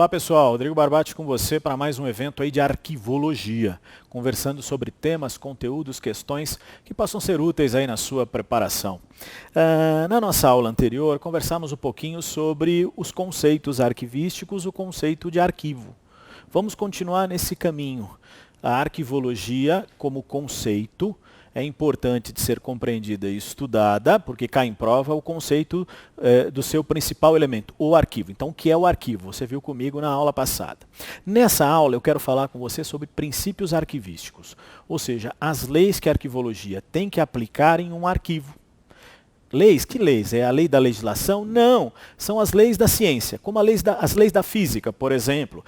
Olá pessoal, Rodrigo Barbati com você para mais um evento aí de arquivologia, conversando sobre temas, conteúdos, questões que possam ser úteis aí na sua preparação. Na nossa aula anterior, conversamos um pouquinho sobre os conceitos arquivísticos, o conceito de arquivo. Vamos continuar nesse caminho. A arquivologia como conceito é importante de ser compreendida e estudada, porque cai em prova o conceito do seu principal elemento, o arquivo. Então, o que é o arquivo? Você viu comigo na aula passada. Nessa aula, eu quero falar com você sobre princípios arquivísticos, ou seja, as leis que a arquivologia tem que aplicar em um arquivo. Leis? Que leis? É a lei da legislação? Não, são as leis da ciência, como as leis da física, por exemplo.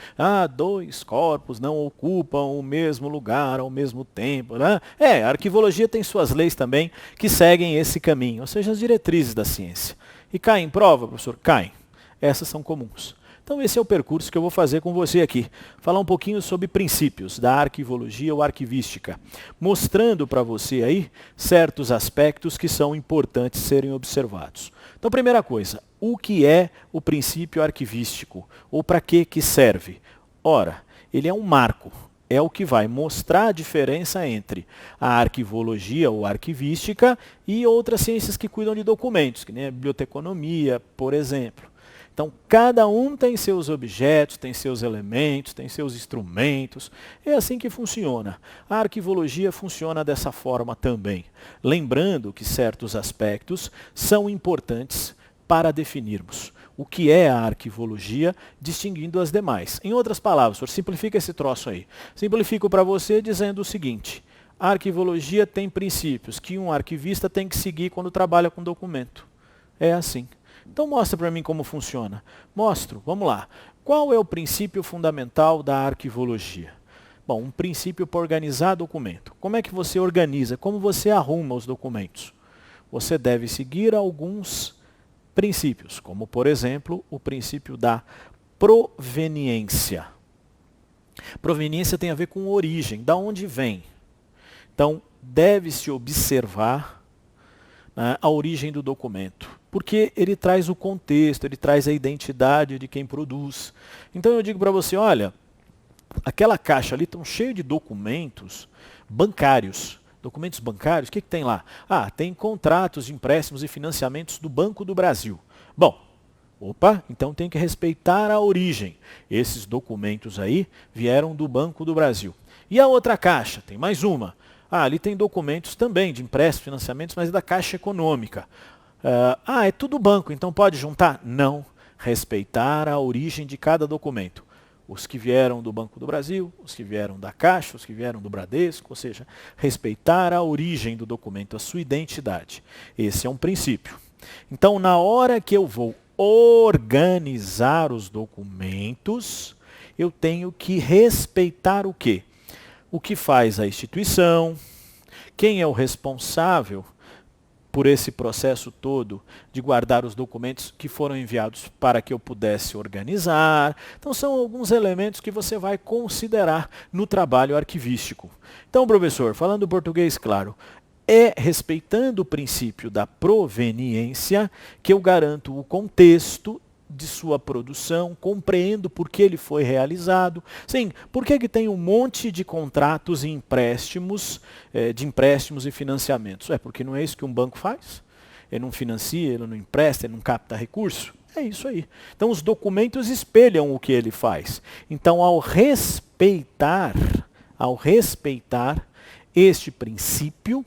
Dois corpos não ocupam o mesmo lugar ao mesmo tempo. Né? A arquivologia tem suas leis também que seguem esse caminho, ou seja, as diretrizes da ciência. E caem em prova, professor? Caem. Essas são comuns. Então esse é o percurso que eu vou fazer com você aqui. Falar um pouquinho sobre princípios da arquivologia ou arquivística, mostrando para você aí certos aspectos que são importantes serem observados. Então, primeira coisa, o que é o princípio arquivístico? Ou para que serve? Ora, ele é um marco. É o que vai mostrar a diferença entre a arquivologia ou arquivística e outras ciências que cuidam de documentos, que nem a biblioteconomia, por exemplo. Então, cada um tem seus objetos, tem seus elementos, tem seus instrumentos. É assim que funciona. A arquivologia funciona dessa forma também. Lembrando que certos aspectos são importantes para definirmos o que é a arquivologia, distinguindo as demais. Em outras palavras, simplifica esse troço aí. Simplifico para você dizendo o seguinte. A arquivologia tem princípios que um arquivista tem que seguir quando trabalha com documento. É assim. Então mostra para mim como funciona. Mostro, vamos lá. Qual é o princípio fundamental da arquivologia? Bom, um princípio para organizar documento. Como é que você organiza? Como você arruma os documentos? Você deve seguir alguns princípios, como por exemplo, o princípio da proveniência. Proveniência tem a ver com origem, da onde vem. Então, deve-se observar a origem do documento, porque ele traz o contexto, ele traz a identidade de quem produz. Então eu digo para você, olha, aquela caixa ali está cheia de documentos bancários. Documentos bancários, o que tem lá? Tem contratos de empréstimos e financiamentos do Banco do Brasil. Bom, então tem que respeitar a origem. Esses documentos aí vieram do Banco do Brasil. E a outra caixa? Tem mais uma. Ali tem documentos também de empréstimos, financiamentos, mas é da Caixa Econômica. É tudo banco, então pode juntar? Não. Respeitar a origem de cada documento. Os que vieram do Banco do Brasil, os que vieram da Caixa, os que vieram do Bradesco, ou seja, respeitar a origem do documento, a sua identidade. Esse é um princípio. Então, na hora que eu vou organizar os documentos, eu tenho que respeitar o quê? O que faz a instituição, quem é o responsável por esse processo todo de guardar os documentos que foram enviados para que eu pudesse organizar. Então são alguns elementos que você vai considerar no trabalho arquivístico. Então, professor, falando português claro, é respeitando o princípio da proveniência que eu garanto o contexto de sua produção, compreendo por que ele foi realizado. Sim, por que tem um monte de contratos e empréstimos, de empréstimos e financiamentos? Porque não é isso que um banco faz? Ele não financia, ele não empresta, ele não capta recurso? É isso aí. Então os documentos espelham o que ele faz. Então ao respeitar este princípio,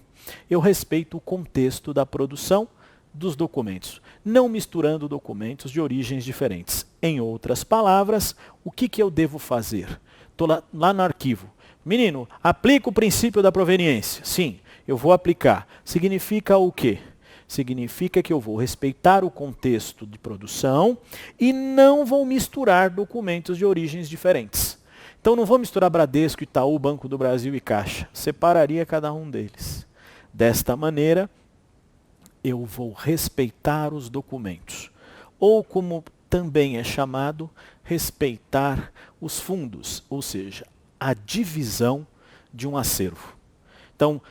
eu respeito o contexto da produção dos documentos, não misturando documentos de origens diferentes. Em outras palavras, o que eu devo fazer? Estou lá no arquivo. Menino, aplica o princípio da proveniência. Sim, eu vou aplicar. Significa o quê? Significa que eu vou respeitar o contexto de produção e não vou misturar documentos de origens diferentes. Então não vou misturar Bradesco, Itaú, Banco do Brasil e Caixa. Separaria cada um deles. Desta maneira, eu vou respeitar os documentos. Ou, como também é chamado, respeitar os fundos, ou seja, a divisão de um acervo. Então,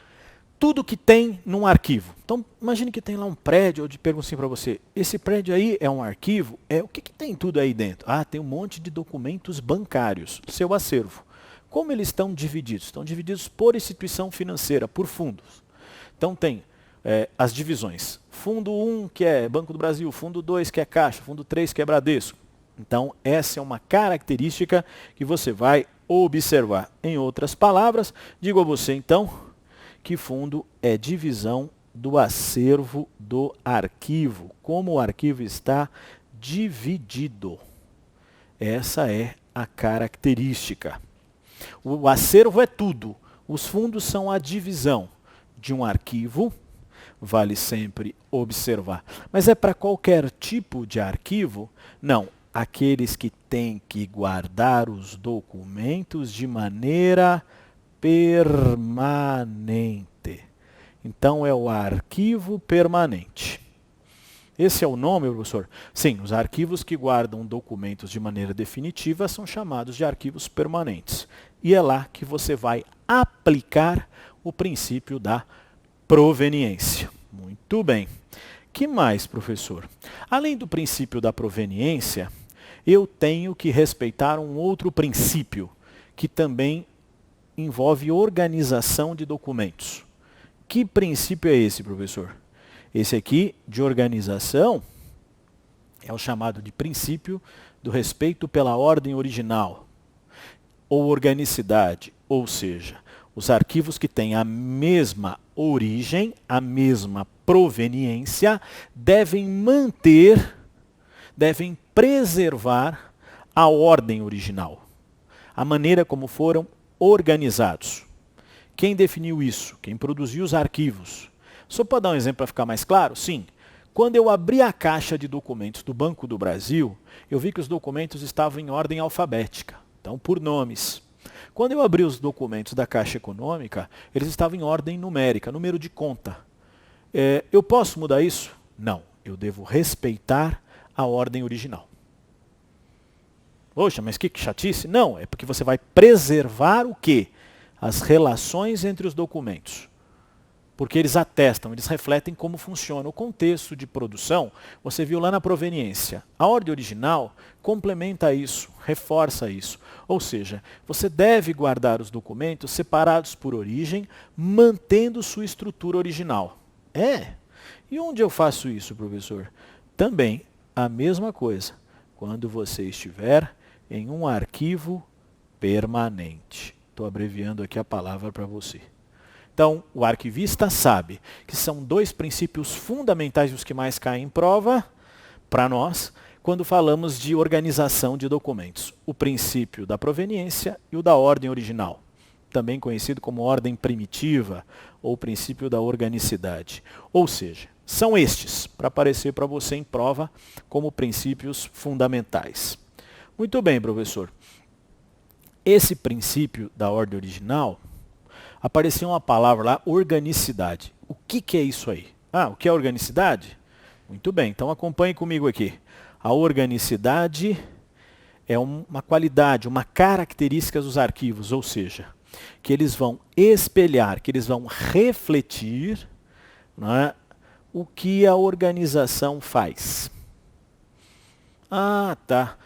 tudo que tem num arquivo. Então, imagine que tem lá um prédio, eu te pergunto assim para você, esse prédio aí é um arquivo? O que tem tudo aí dentro? Ah, tem um monte de documentos bancários, seu acervo. Como eles estão divididos? Estão divididos por instituição financeira, por fundos. Então tem as divisões. Fundo 1, que é Banco do Brasil, fundo 2, que é Caixa, fundo 3, que é Bradesco. Então, essa é uma característica que você vai observar. Em outras palavras, digo a você então, que fundo é divisão do acervo do arquivo. Como o arquivo está dividido. Essa é a característica. O acervo é tudo. Os fundos são a divisão de um arquivo. Vale sempre observar. Mas é para qualquer tipo de arquivo? Não. Aqueles que têm que guardar os documentos de maneira permanente. Então, é o arquivo permanente. Esse é o nome, professor? Sim, os arquivos que guardam documentos de maneira definitiva são chamados de arquivos permanentes. E é lá que você vai aplicar o princípio da proveniência. Muito bem. Que mais, professor? Além do princípio da proveniência, eu tenho que respeitar um outro princípio, que também envolve organização de documentos. Que princípio é esse, professor? Esse aqui, de organização, é o chamado de princípio do respeito pela ordem original, ou organicidade, ou seja, os arquivos que têm a mesma origem, a mesma proveniência, devem preservar a ordem original, a maneira como foram organizados. Quem definiu isso? Quem produziu os arquivos? Só para dar um exemplo para ficar mais claro? Sim. Quando eu abri a caixa de documentos do Banco do Brasil, eu vi que os documentos estavam em ordem alfabética, então por nomes. Quando eu abri os documentos da Caixa Econômica, eles estavam em ordem numérica, número de conta. Eu posso mudar isso? Não. Eu devo respeitar a ordem original. Poxa, mas que chatice? Não, é porque você vai preservar o quê? As relações entre os documentos. Porque eles atestam, eles refletem como funciona o contexto de produção. Você viu lá na proveniência. A ordem original complementa isso, reforça isso. Ou seja, você deve guardar os documentos separados por origem, mantendo sua estrutura original. E onde eu faço isso, professor? Também a mesma coisa, quando você estiver em um arquivo permanente. Estou abreviando aqui a palavra para você. Então, o arquivista sabe que são dois princípios fundamentais, os que mais caem em prova para nós, quando falamos de organização de documentos. O princípio da proveniência e o da ordem original, também conhecido como ordem primitiva ou princípio da organicidade. Ou seja, são estes, para aparecer para você em prova como princípios fundamentais. Muito bem, professor. Esse princípio da ordem original, apareceu uma palavra lá, organicidade. O que é isso aí? O que é organicidade? Muito bem, então acompanhe comigo aqui. A organicidade é uma qualidade, uma característica dos arquivos, ou seja, que eles vão espelhar, que eles vão refletir, né, o que a organização faz. Tá.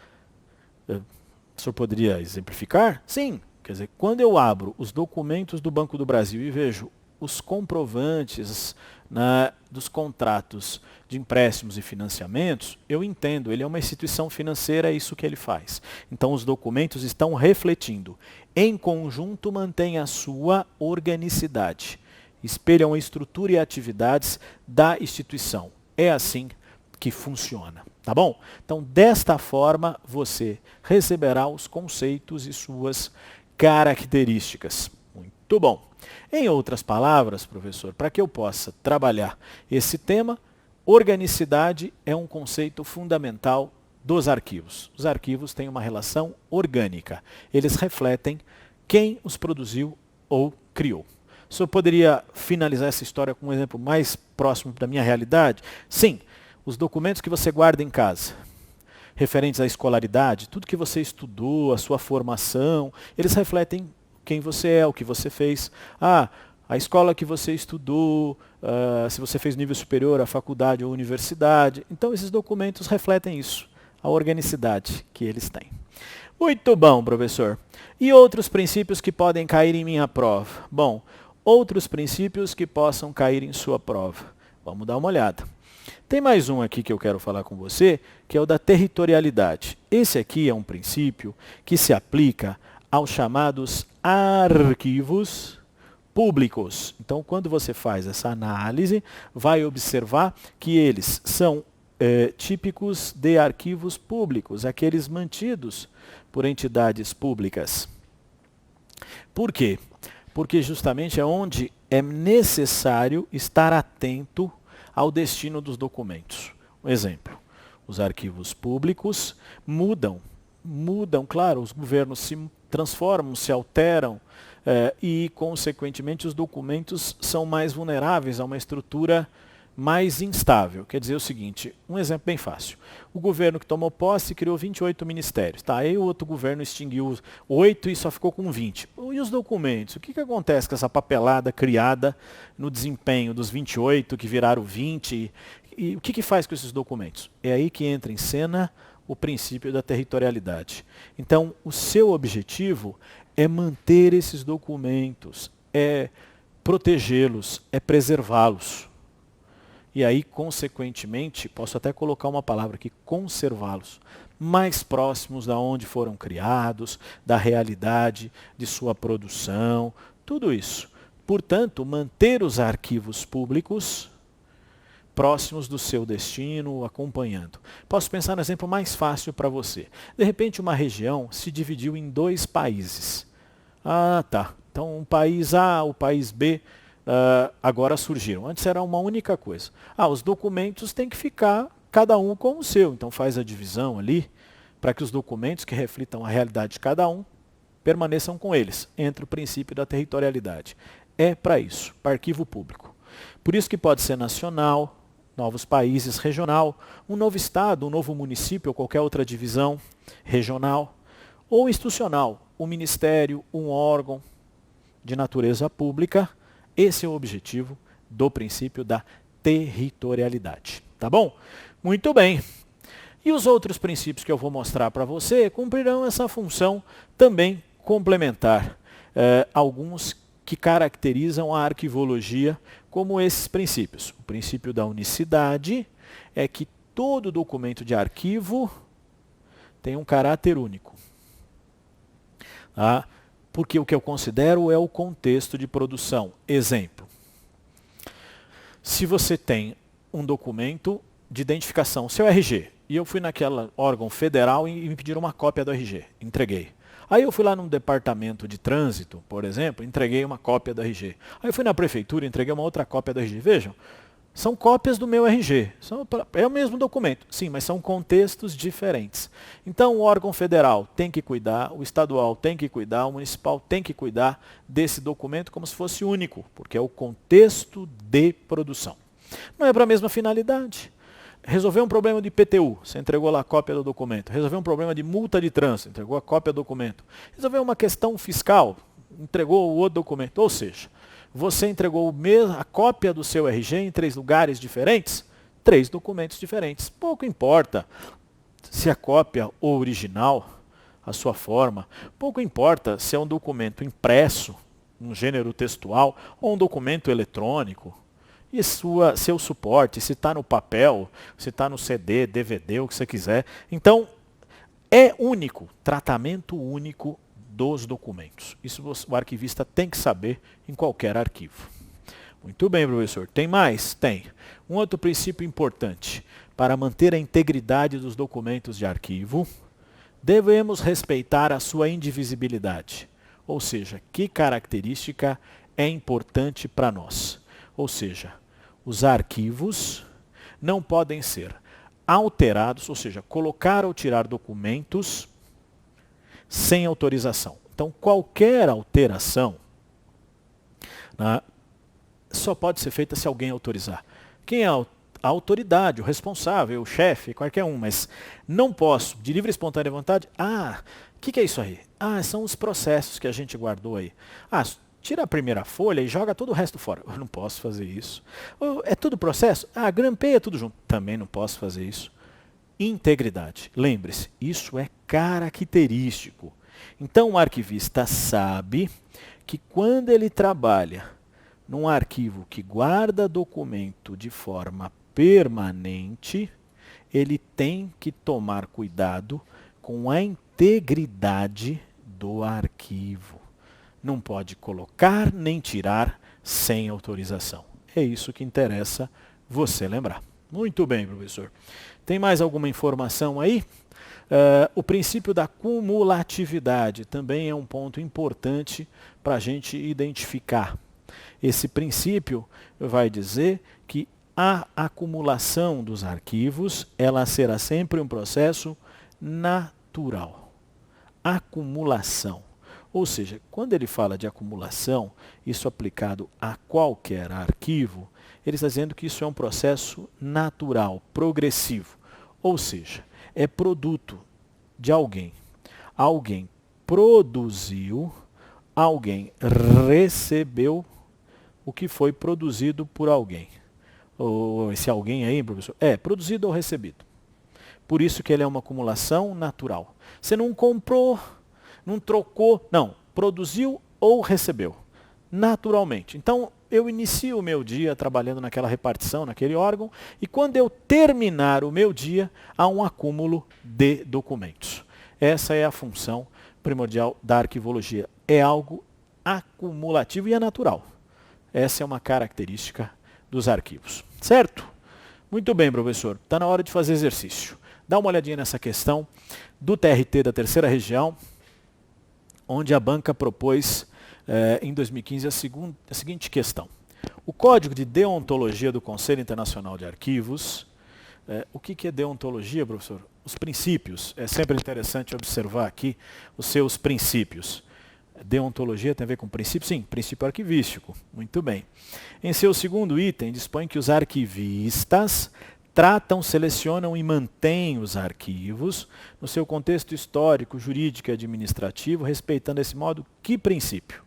O senhor poderia exemplificar? Sim. Quer dizer, quando eu abro os documentos do Banco do Brasil e vejo os comprovantes dos contratos de empréstimos e financiamentos, eu entendo, ele é uma instituição financeira, é isso que ele faz. Então, os documentos estão refletindo. Em conjunto, mantém a sua organicidade. Espelham a estrutura e atividades da instituição. É assim que funciona. Tá bom? Então, desta forma, você receberá os conceitos e suas características. Muito bom. Em outras palavras, professor, para que eu possa trabalhar esse tema, organicidade é um conceito fundamental dos arquivos. Os arquivos têm uma relação orgânica. Eles refletem quem os produziu ou criou. O senhor poderia finalizar essa história com um exemplo mais próximo da minha realidade? Sim, os documentos que você guarda em casa, referentes à escolaridade, tudo que você estudou, a sua formação, eles refletem quem você é, o que você fez. a escola que você estudou, se você fez nível superior, a faculdade ou universidade. Então, esses documentos refletem isso, a organicidade que eles têm. Muito bom, professor. E outros princípios que podem cair em minha prova? Bom, outros princípios que possam cair em sua prova. Vamos dar uma olhada. Tem mais um aqui que eu quero falar com você, que é o da territorialidade. Esse aqui é um princípio que se aplica aos chamados arquivos públicos. Então, quando você faz essa análise, vai observar que eles são típicos de arquivos públicos, aqueles mantidos por entidades públicas. Por quê? Porque justamente é onde é necessário estar atento ao destino dos documentos. Um exemplo, os arquivos públicos mudam, claro, os governos se transformam, se alteram e, consequentemente, os documentos são mais vulneráveis a uma estrutura mais instável. Quer dizer o seguinte, um exemplo bem fácil. O governo que tomou posse criou 28 ministérios. Tá? Aí o outro governo extinguiu 8 e só ficou com 20. E os documentos? O que acontece com essa papelada criada no desempenho dos 28 que viraram 20? E o que faz com esses documentos? É aí que entra em cena o princípio da territorialidade. Então, o seu objetivo é manter esses documentos, é protegê-los, é preservá-los. E aí, consequentemente, posso até colocar uma palavra aqui, conservá-los, mais próximos da onde foram criados, da realidade de sua produção, tudo isso. Portanto, manter os arquivos públicos próximos do seu destino, acompanhando. Posso pensar no exemplo mais fácil para você. De repente, uma região se dividiu em 2 países. Ah, tá. Então, o país A, o país B, agora surgiram. Antes era uma única coisa. Os documentos têm que ficar cada um com o seu. Então faz a divisão ali para que os documentos que reflitam a realidade de cada um permaneçam com eles. Entra o princípio da territorialidade. É para isso, para arquivo público. Por isso que pode ser nacional, novos países, regional, um novo estado, um novo município ou qualquer outra divisão regional, ou institucional, um ministério, um órgão de natureza pública. Esse é o objetivo do princípio da territorialidade. Tá bom? Muito bem. E os outros princípios que eu vou mostrar para você cumprirão essa função também complementar. Alguns que caracterizam a arquivologia como esses princípios. O princípio da unicidade é que todo documento de arquivo tem um caráter único. Tá? Porque o que eu considero é o contexto de produção. Exemplo, se você tem um documento de identificação, seu RG, e eu fui naquele órgão federal e me pediram uma cópia do RG, entreguei. Aí eu fui lá no departamento de trânsito, por exemplo, entreguei uma cópia do RG. Aí eu fui na prefeitura e entreguei uma outra cópia do RG. Vejam, são cópias do meu RG. É o mesmo documento, sim, mas são contextos diferentes. Então o órgão federal tem que cuidar, o estadual tem que cuidar, o municipal tem que cuidar desse documento como se fosse único, porque é o contexto de produção. Não é para a mesma finalidade. Resolveu um problema de IPTU, você entregou lá a cópia do documento. Resolveu um problema de multa de trânsito, entregou a cópia do documento. Resolveu uma questão fiscal, entregou o outro documento. Ou seja, você entregou a cópia do seu RG em 3 lugares diferentes, 3 documentos diferentes. Pouco importa se a cópia ou original, a sua forma, pouco importa se é um documento impresso, um gênero textual, ou um documento eletrônico. E seu suporte, se está no papel, se está no CD, DVD, o que você quiser. Então, é único, tratamento único dos documentos. Isso o arquivista tem que saber em qualquer arquivo. Muito bem, professor. Tem mais? Tem. Um outro princípio importante. Para manter a integridade dos documentos de arquivo, devemos respeitar a sua indivisibilidade. Ou seja, que característica é importante para nós? Ou seja, os arquivos não podem ser alterados, ou seja, colocar ou tirar documentos sem autorização. Então, qualquer alteração só pode ser feita se alguém autorizar. Quem é a autoridade, o responsável, o chefe, qualquer um, mas não posso, de livre e espontânea vontade, o que é isso aí? São os processos que a gente guardou aí. tira a primeira folha e joga todo o resto fora. Eu não posso fazer isso. É tudo processo? Grampeia tudo junto. Também não posso fazer isso. Integridade. Lembre-se, isso é característico. Então o arquivista sabe que quando ele trabalha num arquivo que guarda documento de forma permanente, ele tem que tomar cuidado com a integridade do arquivo. Não pode colocar nem tirar sem autorização. É isso que interessa você lembrar. Muito bem, professor. Tem mais alguma informação aí? O princípio da cumulatividade também é um ponto importante para a gente identificar. Esse princípio vai dizer que a acumulação dos arquivos, ela será sempre um processo natural. Acumulação. Ou seja, quando ele fala de acumulação, isso aplicado a qualquer arquivo, ele está dizendo que isso é um processo natural, progressivo. Ou seja, é produto de alguém. Alguém produziu, alguém recebeu o que foi produzido por alguém. Esse alguém aí, professor, é produzido ou recebido. Por isso que ele é uma acumulação natural. Você não comprou, não trocou, não, produziu ou recebeu, naturalmente. Então, eu inicio o meu dia trabalhando naquela repartição, naquele órgão, e quando eu terminar o meu dia, há um acúmulo de documentos. Essa é a função primordial da arquivologia. É algo acumulativo e é natural. Essa é uma característica dos arquivos. Certo? Muito bem, professor. Está na hora de fazer exercício. Dá uma olhadinha nessa questão do TRT da terceira região, onde a banca propôs, em 2015, a seguinte questão. O Código de Deontologia do Conselho Internacional de Arquivos. O que é deontologia, professor? Os princípios. É sempre interessante observar aqui os seus princípios. Deontologia tem a ver com princípio? Sim, princípio arquivístico. Muito bem. Em seu segundo item, dispõe que os arquivistas tratam, selecionam e mantêm os arquivos no seu contexto histórico, jurídico e administrativo, respeitando desse modo que princípio?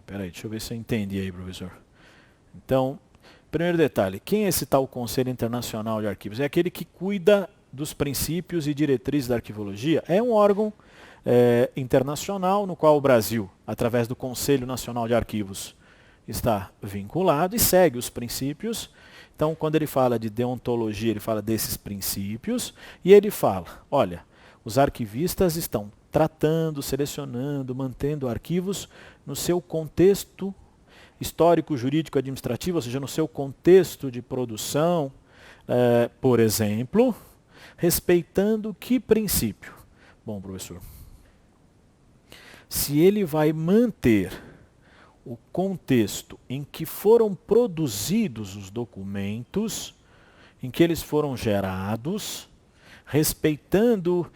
Peraí, deixa eu ver se eu entendi aí, professor. Então, primeiro detalhe, quem é esse tal Conselho Internacional de Arquivos? É aquele que cuida dos princípios e diretrizes da arquivologia. É um órgão internacional no qual o Brasil, através do Conselho Nacional de Arquivos, está vinculado e segue os princípios. Então, quando ele fala de deontologia, ele fala desses princípios e ele fala, olha, os arquivistas estão tratando, selecionando, mantendo arquivos no seu contexto histórico, jurídico, administrativo, ou seja, no seu contexto de produção, por exemplo, respeitando que princípio? Bom, professor, se ele vai manter o contexto em que foram produzidos os documentos, em que eles foram gerados, respeitando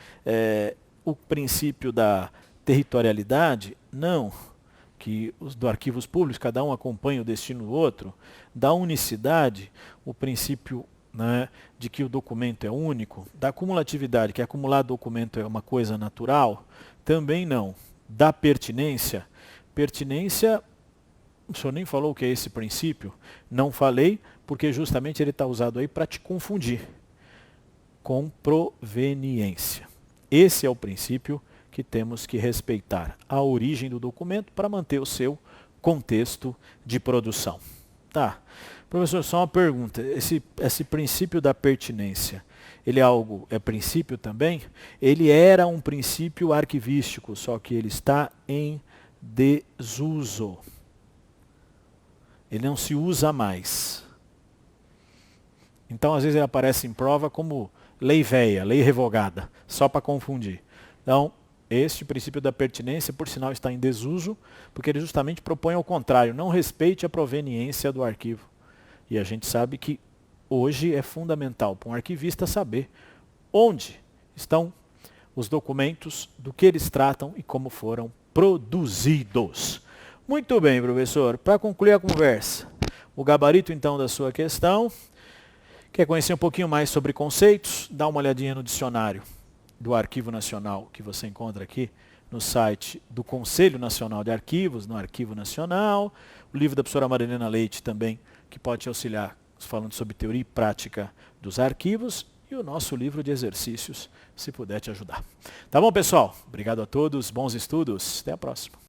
o princípio da territorialidade, não, que os arquivos públicos, cada um acompanha o destino do outro, da unicidade, o princípio, né, de que o documento é único, da cumulatividade, que acumular documento é uma coisa natural, também não. Da pertinência, o senhor nem falou o que é esse princípio? Não falei, porque justamente ele está usado aí para te confundir com proveniência. Esse é o princípio que temos que respeitar, a origem do documento para manter o seu contexto de produção. Tá. Professor, só uma pergunta, esse princípio da pertinência, ele é princípio também? Ele era um princípio arquivístico, só que ele está em desuso. Ele não se usa mais. Então, às vezes, ele aparece em prova como lei véia, lei revogada, só para confundir. Então, este princípio da pertinência, por sinal, está em desuso, porque ele justamente propõe ao contrário, não respeite a proveniência do arquivo. E a gente sabe que hoje é fundamental para um arquivista saber onde estão os documentos, do que eles tratam e como foram produzidos. Muito bem, professor. Para concluir a conversa, o gabarito, então, da sua questão. Quer conhecer um pouquinho mais sobre conceitos? Dá uma olhadinha no dicionário do Arquivo Nacional, que você encontra aqui no site do Conselho Nacional de Arquivos, no Arquivo Nacional, o livro da professora Marilena Leite também, que pode te auxiliar falando sobre teoria e prática dos arquivos, e o nosso livro de exercícios, se puder te ajudar. Tá bom, pessoal? Obrigado a todos, bons estudos, até a próxima.